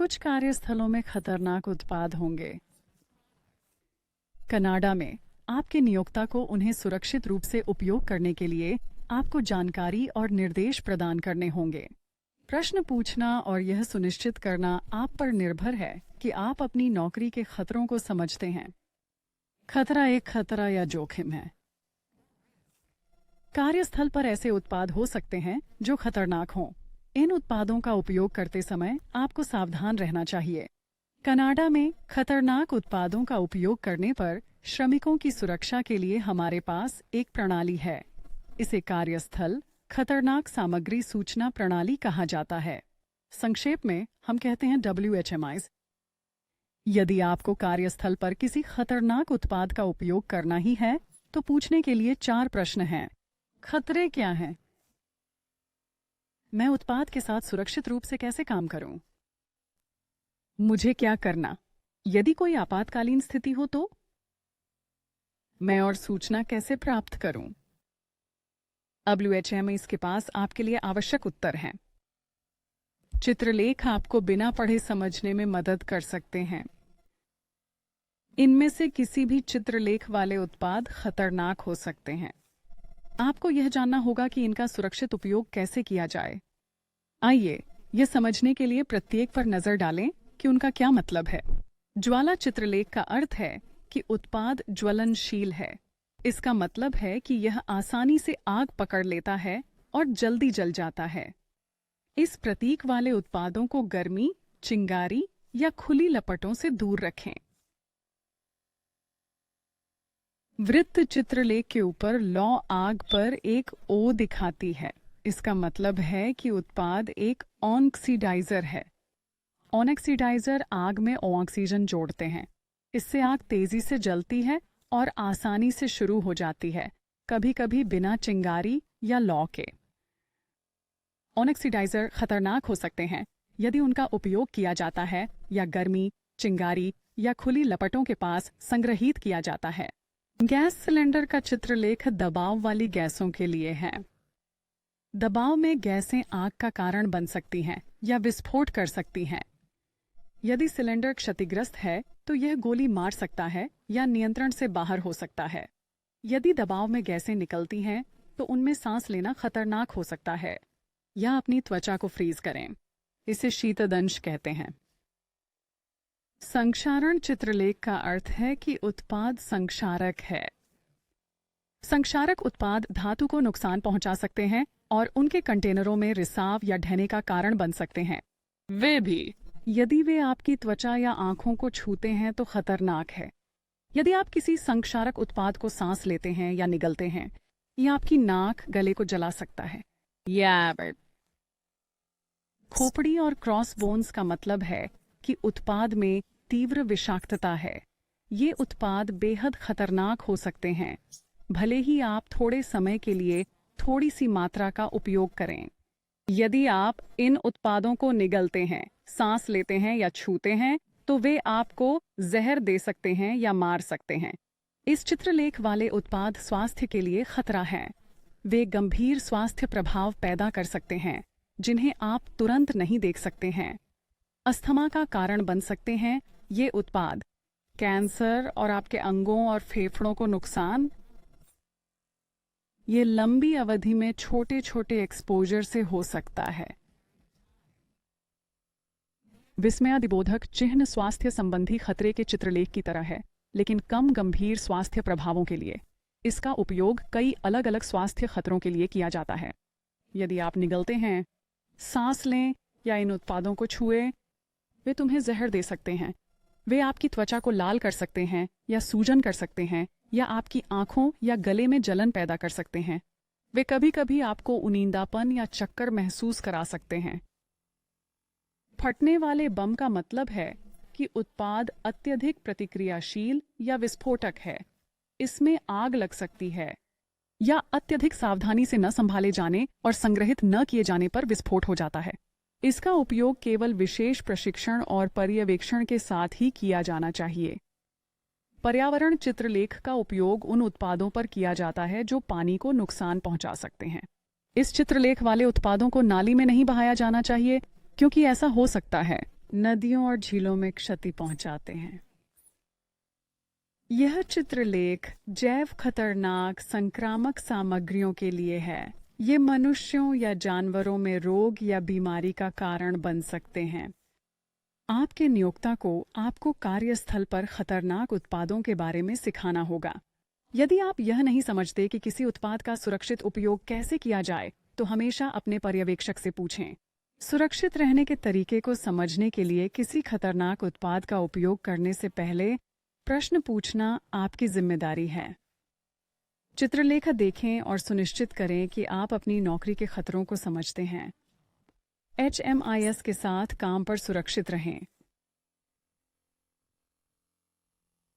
कुछ कार्यस्थलों में खतरनाक उत्पाद होंगे। कनाडा में आपके नियोक्ता को उन्हें सुरक्षित रूप से उपयोग करने के लिए आपको जानकारी और निर्देश प्रदान करने होंगे। प्रश्न पूछना और यह सुनिश्चित करना आप पर निर्भर है कि आप अपनी नौकरी के खतरों को समझते हैं। खतरा एक खतरा या जोखिम है। कार्यस्थल पर ऐसे उत्पाद हो सकते हैं जो खतरनाक हों। इन उत्पादों का उपयोग करते समय आपको सावधान रहना चाहिए। कनाडा में खतरनाक उत्पादों का उपयोग करने पर श्रमिकों की सुरक्षा के लिए हमारे पास एक प्रणाली है। इसे कार्यस्थल खतरनाक सामग्री सूचना प्रणाली कहा जाता है। संक्षेप में हम कहते हैं WHMIs। यदि आपको कार्यस्थल पर किसी खतरनाक उत्पाद का उपयोग करना ही है तो पूछने के लिए 4 प्रश्न हैं। खतरे क्या हैं? मैं उत्पाद के साथ सुरक्षित रूप से कैसे काम करूं? मुझे क्या करना यदि कोई आपातकालीन स्थिति हो तो? मैं और सूचना कैसे प्राप्त करूं? WHMIs के पास आपके लिए आवश्यक उत्तर हैं। चित्रलेख आपको बिना पढ़े समझने में मदद कर सकते हैं। इनमें से किसी भी चित्रलेख वाले उत्पाद खतरनाक हो सकते हैं। आपको यह जानना होगा कि इनका सुरक्षित उपयोग कैसे किया जाए। आइए यह समझने के लिए प्रत्येक पर नजर डालें कि उनका क्या मतलब है। ज्वाला चित्रलेख का अर्थ है कि उत्पाद ज्वलनशील है। इसका मतलब है कि यह आसानी से आग पकड़ लेता है और जल्दी जल जाता है। इस प्रतीक वाले उत्पादों को गर्मी, चिंगारी या खुली लपटों से दूर रखें। वृत्त चित्रलेख के ऊपर लौ आग पर एक O दिखाती है। इसका मतलब है कि उत्पाद एक ऑक्सीडाइजर है। ऑक्सीडाइजर आग में ऑक्सीजन जोड़ते हैं। इससे आग तेजी से जलती है और आसानी से शुरू हो जाती है, कभी कभी बिना चिंगारी या लौ के। ऑक्सीडाइजर खतरनाक हो सकते हैं यदि उनका उपयोग किया जाता है या गर्मी, चिंगारी या खुली लपटों के पास संग्रहित किया जाता है। गैस सिलेंडर का चित्रलेख दबाव वाली गैसों के लिए है। दबाव में गैसें आग का कारण बन सकती हैं या विस्फोट कर सकती हैं। यदि सिलेंडर क्षतिग्रस्त है तो यह गोली मार सकता है या नियंत्रण से बाहर हो सकता है। यदि दबाव में गैसें निकलती हैं तो उनमें सांस लेना खतरनाक हो सकता है। या अपनी त्वचा को फ्रीज करें। इसे शीतदंश कहते हैं। संक्षारण चित्रलेख का अर्थ है कि उत्पाद संक्षारक है। संक्षारक उत्पाद धातु को नुकसान पहुंचा सकते हैं और उनके कंटेनरों में रिसाव या ढहने का कारण बन सकते हैं। वे भी यदि वे आपकी त्वचा या आंखों को छूते हैं तो खतरनाक है। यदि आप किसी संक्षारक उत्पाद को सांस लेते हैं या निगलते हैं, यह आपकी नाक, गले को जला सकता है। खोपड़ी और क्रॉस बोन्स का मतलब है कि उत्पाद में तीव्र विषाक्तता है। ये उत्पाद बेहद खतरनाक हो सकते हैं, भले ही आप थोड़े समय के लिए थोड़ी सी मात्रा का उपयोग करें। यदि आप इन उत्पादों को निगलते हैं, सांस लेते हैं या छूते हैं तो वे आपको जहर दे सकते हैं या मार सकते हैं। इस चित्रलेख वाले उत्पाद स्वास्थ्य के लिए खतरा हैं। वे गंभीर स्वास्थ्य प्रभाव पैदा कर सकते हैं जिन्हें आप तुरंत नहीं देख सकते हैं। अस्थमा का कारण बन सकते हैं ये उत्पाद। कैंसर और आपके अंगों और फेफड़ों को नुकसान। ये लंबी अवधि में छोटे छोटे एक्सपोजर से हो सकता है। विस्मयादिबोधक चिह्न स्वास्थ्य संबंधी खतरे के चित्रलेख की तरह है, लेकिन कम गंभीर स्वास्थ्य प्रभावों के लिए। इसका उपयोग कई अलग अलग स्वास्थ्य खतरों के लिए किया जाता है। यदि आप निगलते हैं, सांस लें या इन उत्पादों को छुएं, वे तुम्हें जहर दे सकते हैं। वे आपकी त्वचा को लाल कर सकते हैं या सूजन कर सकते हैं या आपकी आंखों या गले में जलन पैदा कर सकते हैं। वे कभी कभी आपको उनींदापन या चक्कर महसूस करा सकते हैं। फटने वाले बम का मतलब है कि उत्पाद अत्यधिक प्रतिक्रियाशील या विस्फोटक है। इसमें आग लग सकती है या अत्यधिक सावधानी से न संभाले जाने और संग्रहित न किए जाने पर विस्फोट हो जाता है। इसका उपयोग केवल विशेष प्रशिक्षण और पर्यवेक्षण के साथ ही किया जाना चाहिए। पर्यावरण चित्रलेख का उपयोग उन उत्पादों पर किया जाता है जो पानी को नुकसान पहुंचा सकते हैं। इस चित्रलेख वाले उत्पादों को नाली में नहीं बहाया जाना चाहिए, क्योंकि ऐसा हो सकता है नदियों और झीलों में क्षति पहुंचाते हैं। यह चित्रलेख जैव खतरनाक संक्रामक सामग्रियों के लिए है। ये मनुष्यों या जानवरों में रोग या बीमारी का कारण बन सकते हैं। आपके नियोक्ता को आपको कार्यस्थल पर खतरनाक उत्पादों के बारे में सिखाना होगा। यदि आप यह नहीं समझते कि किसी उत्पाद का सुरक्षित उपयोग कैसे किया जाए, तो हमेशा अपने पर्यवेक्षक से पूछें। सुरक्षित रहने के तरीके को समझने के लिए किसी खतरनाक उत्पाद का उपयोग करने से पहले प्रश्न पूछना आपकी जिम्मेदारी है। चित्रलेख देखें और सुनिश्चित करें कि आप अपनी नौकरी के खतरों को समझते हैं। HMIS के साथ काम पर सुरक्षित रहें।